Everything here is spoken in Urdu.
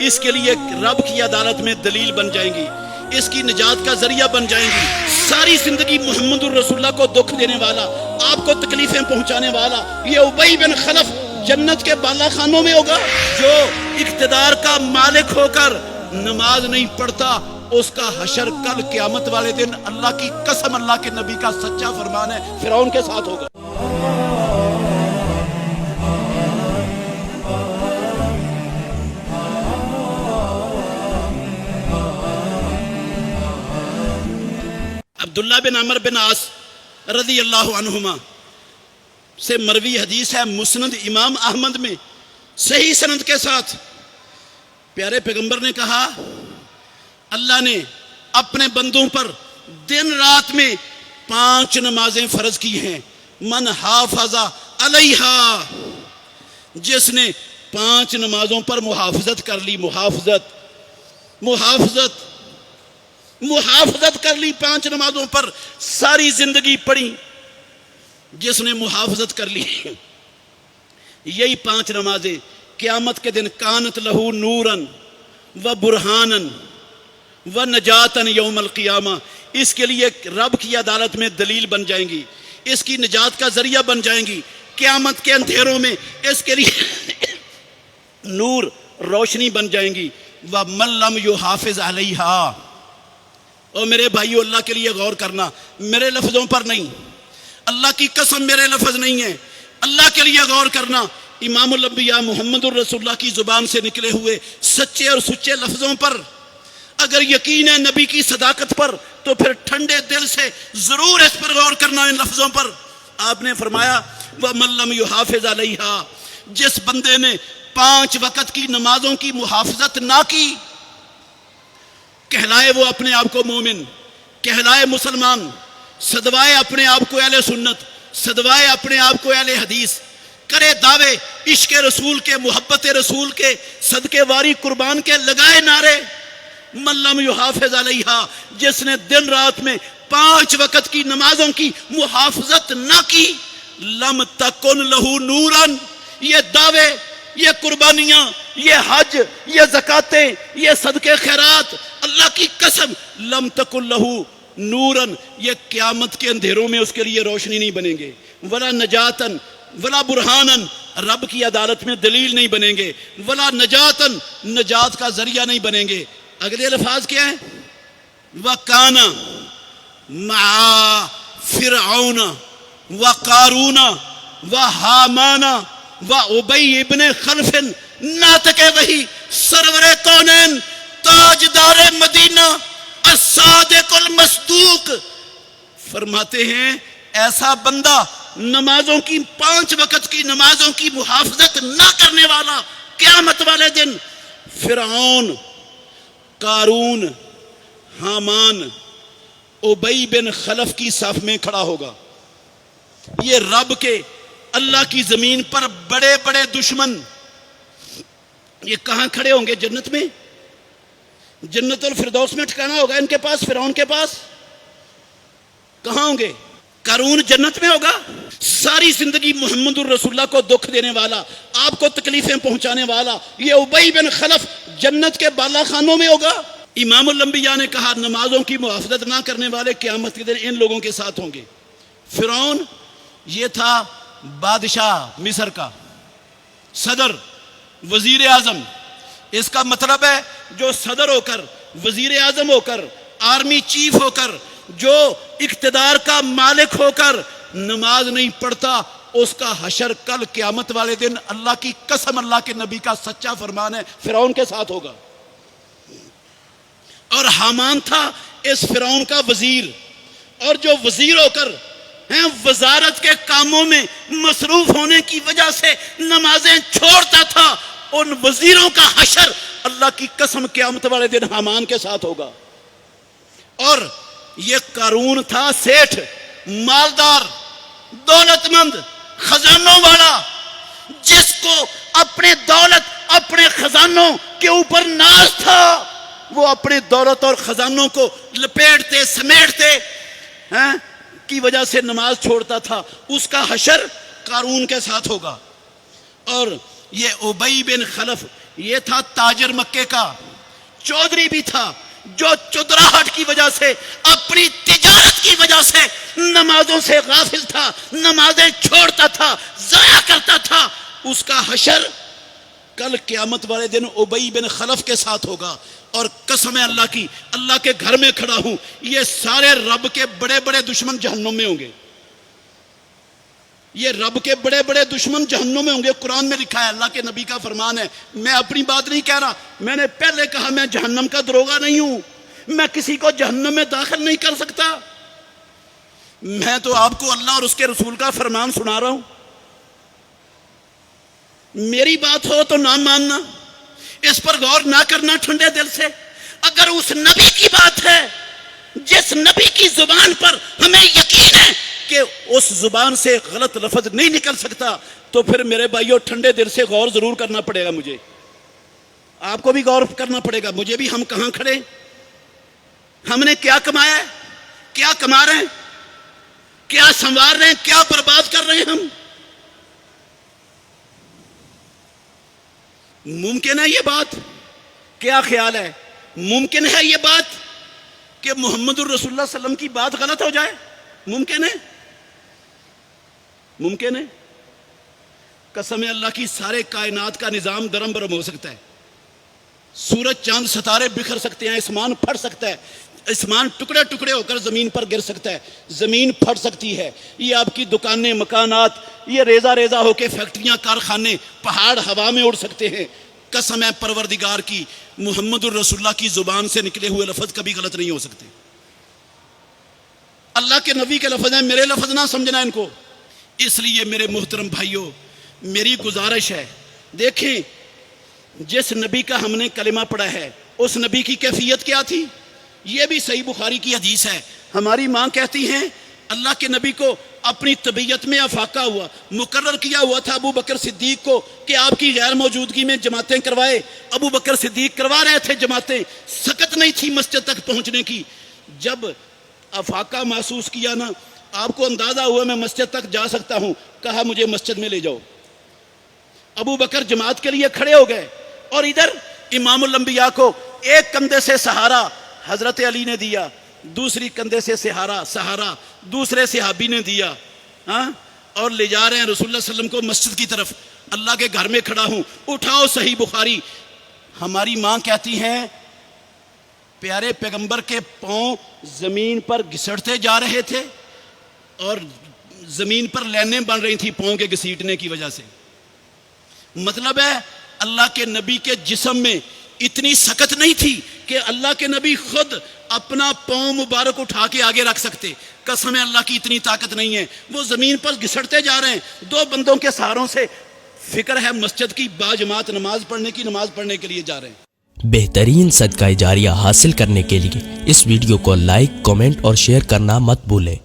اس کے لیے رب کی عدالت میں دلیل بن جائیں گی، اس کی نجات کا ذریعہ بن جائیں گی۔ ساری زندگی محمد الرسول اللہ کو دکھ دینے والا، آپ کو تکلیفیں پہنچانے والا یہ ابی بن خلف جنت کے بالا خانوں میں ہوگا۔ جو اقتدار کا مالک ہو کر نماز نہیں پڑھتا، اس کا حشر کل قیامت والے دن اللہ کی قسم، اللہ کے نبی کا سچا فرمان ہے، فرعون کے ساتھ ہوگا۔ عبداللہ بن عمر بن عاص رضی اللہ عنہما سے مروی حدیث ہے، مسند امام احمد میں صحیح سند کے ساتھ، پیارے پیغمبر نے کہا اللہ نے اپنے بندوں پر دن رات میں 5 نمازیں فرض کی ہیں۔ من حافظ علیہا، جس نے 5 نمازوں پر محافظت کر لی، محافظت کر لی 5 نمازوں پر، ساری زندگی پڑھی، جس نے محافظت کر لی یہی 5 نمازیں قیامت کے دن کانت لہو نورن و برہانن و نجاتن یوم القیامہ، اس کے لیے رب کی عدالت میں دلیل بن جائیں گی، اس کی نجات کا ذریعہ بن جائیں گی۔ قیامت کے اندھیروں میں اس کے لیے نور، روشنی بن جائیں گی۔ وَمَن لَّمْ يُحَافِظْ عَلَيْهَا، اور میرے بھائیو اللہ کے لیے غور کرنا، میرے لفظوں پر نہیں، اللہ کی قسم میرے لفظ نہیں ہے، اللہ کے لیے غور کرنا۔ امام الانبیاء محمد الرسول اللہ کی زبان سے نکلے ہوئے سچے اور سچے لفظوں پر اگر یقین ہے نبی کی صداقت پر، تو پھر ٹھنڈے دل سے ضرور اس پر غور کرنا، ان لفظوں پر۔ آپ نے فرمایا وَمَن لَّمْ يُحَافِظْ عَلَيْهَا، جس بندے نے 5 وقت کی نمازوں کی محافظت نہ کی، کہلائے وہ اپنے آپ کو مومن، کہلائے مسلمان، صدوائے اپنے آپ کو اہل سنت، صدوائے اپنے آپ کو اہل حدیث، کرے دعوے عشق رسول کے، محبت رسول کے، صدقے واری قربان کے، لگائے نعرے۔ من لم یحافظ علیہا، جس نے دن رات میں 5 وقت کی نمازوں کی محافظت نہ کی، لم تکن لہو نورن، یہ دعوے، یہ قربانیاں، یہ حج، یہ زکاتیں، یہ صدقے خیرات، اللہ کی قسم لم تکن لہو نورن، یہ قیامت کے اندھیروں میں اس کے لیے روشنی نہیں بنیں گے، ولا نجاتن ولا برہانن، رب کی عدالت میں دلیل نہیں بنیں گے، ولا نجاتن، نجات کا ذریعہ نہیں بنیں گے۔ اگلے الفاظ کیا ہیں؟ وَكَانَ مَعَ فِرْعَوْنَ وَقَارُونَ وَحَامَانَ وَأُبَيِّ ابْنِ خَلْفٍ، ناطق وحی، سرور کونین، تاجدار مدینہ، الصادق المصدوق، فرماتے ہیں ایسا بندہ نمازوں کی 5 وقت کی نمازوں کی محافظت نہ کرنے والا قیامت والے دن فرعون، قارون، حامان، ابی بن خلف کی صف میں کھڑا ہوگا۔ یہ رب کے، اللہ کی زمین پر بڑے بڑے دشمن، یہ کہاں کھڑے ہوں گے؟ جنت میں، جنت الفردوس میں ٹھکانا ہوگا ان کے پاس، فرعون کے پاس کہاں ہوں گے؟ قارون جنت میں ہوگا۔ ساری زندگی محمد الرسول اللہ کو دکھ دینے والا، آپ کو تکلیفیں پہنچانے والا یہ ابی بن خلف جنت کے بالا خانوں میں ہوگا۔ امام الانبیاء نے کہا نمازوں کی محافظت نہ کرنے والے قیامت کے دن ان لوگوں کے ساتھ ہوں گے۔ فرعون یہ تھا بادشاہ مصر کا، صدر، وزیر اعظم، اس کا مطلب ہے جو صدر ہو کر، وزیر اعظم ہو کر، آرمی چیف ہو کر، جو اقتدار کا مالک ہو کر نماز نہیں پڑھتا، اس کا حشر کل قیامت والے دن اللہ کی قسم، اللہ کے نبی کا سچا فرمان ہے، فرعون کے ساتھ ہوگا۔ اور حامان تھا اس فرعون کا وزیر، اور جو وزیر ہو کر وزارت کے کاموں میں مصروف ہونے کی وجہ سے نمازیں چھوڑتا تھا، ان وزیروں کا حشر اللہ کی قسم قیامت والے دن حامان کے ساتھ ہوگا۔ اور یہ قارون تھا سیٹھ، مالدار، دولت مند، خزانوں والا، جس کو اپنے دولت، اپنے خزانوں کے اوپر ناز تھا، وہ اپنے دولت اور خزانوں کو لپیٹتے سمیٹتے کی وجہ سے نماز چھوڑتا تھا، اس کا حشر قارون کے ساتھ ہوگا۔ اور یہ ابی بن خلف یہ تھا تاجر مکے کا، چودھری بھی تھا، جو چودراہٹ کی وجہ سے، اپنی تجارت کی وجہ سے نمازوں سے غافل تھا، نمازیں چھوڑتا تھا، ضائع کرتا تھا، اس کا حشر کل قیامت والے دن ابی بن خلف کے ساتھ ہوگا۔ اور قسم ہے اللہ کی، اللہ کے گھر میں کھڑا ہوں، یہ سارے رب کے بڑے بڑے دشمن جہنم میں ہوں گے، یہ رب کے بڑے بڑے دشمن جہنم میں ہوں گے۔ قرآن میں لکھا ہے، اللہ کے نبی کا فرمان ہے، میں اپنی بات نہیں کہہ رہا، میں نے پہلے کہا میں جہنم کا دروغہ نہیں ہوں، میں کسی کو جہنم میں داخل نہیں کر سکتا، میں تو آپ کو اللہ اور اس کے رسول کا فرمان سنا رہا ہوں۔ میری بات ہو تو نہ ماننا، اس پر غور نہ کرنا ٹھنڈے دل سے۔ اگر اس نبی کی بات ہے جس نبی کی زبان پر ہمیں یقین ہے کہ اس زبان سے غلط لفظ نہیں نکل سکتا، تو پھر میرے بھائیوں ٹھنڈے دل سے غور ضرور کرنا پڑے گا، مجھے آپ کو بھی غور کرنا پڑے گا، مجھے بھی۔ ہم کہاں کھڑے، ہم نے کیا کمایا ہے، کیا کما رہے ہیں، کیا سنوار رہے ہیں، کیا برباد کر رہے ہیں ہم؟ ممکن ہے یہ بات؟ کیا خیال ہے، ممکن ہے یہ بات کہ محمد الرسول اللہ صلی اللہ علیہ وسلم کی بات غلط ہو جائے؟ ممکن ہے، ممکن ہے۔ قسم اللہ کی، سارے کائنات کا نظام درم برم ہو سکتا ہے، سورج چاند ستارے بکھر سکتے ہیں، آسمان پھٹ سکتا ہے، آسمان ٹکڑے ٹکڑے ہو کر زمین پر گر سکتا ہے، زمین پھٹ سکتی ہے، یہ آپ کی دکانیں، مکانات، یہ ریزہ ریزہ ہو کے فیکٹریاں، کارخانے، پہاڑ ہوا میں اڑ سکتے ہیں۔ قسم ہے پروردگار کی، محمد الرسول اللہ کی زبان سے نکلے ہوئے لفظ کبھی غلط نہیں ہو سکتے۔ اللہ کے نبی کے لفظ ہیں، میرے لفظ نہ سمجھنا ان کو۔ اس لیے میرے محترم بھائیوں، میری گزارش ہے، دیکھیں جس نبی کا ہم نے کلمہ پڑھا ہے، اس نبی کی کیفیت کیا تھی؟ یہ بھی صحیح بخاری کی حدیث ہے۔ ہماری ماں کہتی ہیں اللہ کے نبی کو اپنی طبیعت میں افاقہ ہوا، مقرر کیا ہوا تھا ابو بکر صدیق کو کہ آپ کی غیر موجودگی میں جماعتیں کروائے۔ ابو بکر صدیق کروا رہے تھے جماعتیں، سکت نہیں تھی مسجد تک پہنچنے کی۔ جب افاقہ محسوس کیا نا، آپ کو اندازہ ہوا میں مسجد تک جا سکتا ہوں، کہا مجھے مسجد میں لے جاؤ۔ ابو بکر جماعت کے لیے کھڑے ہو گئے، اور ادھر امام الانبیاء کو ایک کندھے سے سہارا حضرت علی نے دیا، دوسری کندھے سے سہارا دوسرے صحابی نے دیا، اور لے جا رہے ہیں رسول اللہ صلی اللہ علیہ وسلم کو مسجد کی طرف۔ اللہ کے گھر میں کھڑا ہوں، اٹھاؤ صحیح بخاری۔ ہماری ماں کہتی ہیں پیارے پیغمبر کے پاؤں زمین پر گھسٹتے جا رہے تھے، اور زمین پر لینیں بن رہی تھی پاؤں کے گھسیٹنے کی وجہ سے۔ مطلب ہے اللہ کے نبی کے جسم میں اتنی سکت نہیں تھی کہ اللہ کے نبی خود اپنا پاؤں مبارک اٹھا کے آگے رکھ سکتے۔ قسم اللہ کی، اتنی طاقت نہیں ہے، وہ زمین پر گھسٹتے جا رہے ہیں، دو بندوں کے سہاروں سے۔ فکر ہے مسجد کی، باجماعت نماز پڑھنے کے لیے جا رہے ہیں۔ بہترین صدقہ جاریہ حاصل کرنے کے لیے اس ویڈیو کو لائک، کمنٹ اور شیئر کرنا مت بھولیں۔